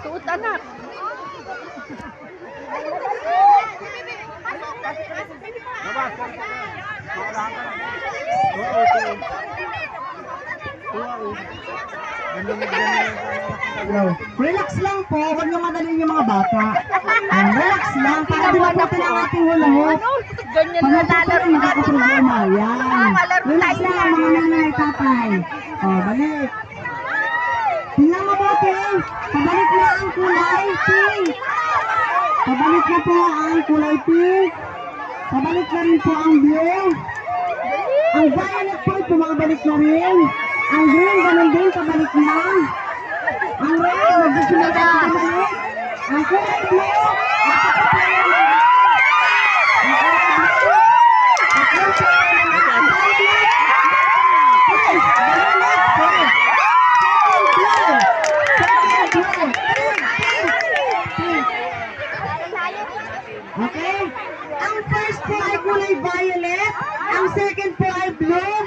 Suot anak. Relax lang po, huwag niyo madalhin yung mga bata. Relax lang, para di mabuti ang ating hula-hoop. Ganyan Pag na natuto lalaro rin, natin. nakaproblema. Yan. Malaro Relax tayo lang, mga nanay, tatay. Balik. Tingnan mabuti. Pabalik na ang kulay pink. Pabalik na po ang kulay pink. Pabalik na rin po ang blue. Ang violet po, pumabalik na rin. Ang green, ganun din, pabalik na. Ang red, magsisimula na pabalik. Ang kulay blue, okay? Ang first po ay kulay violet, ang second po ay blue,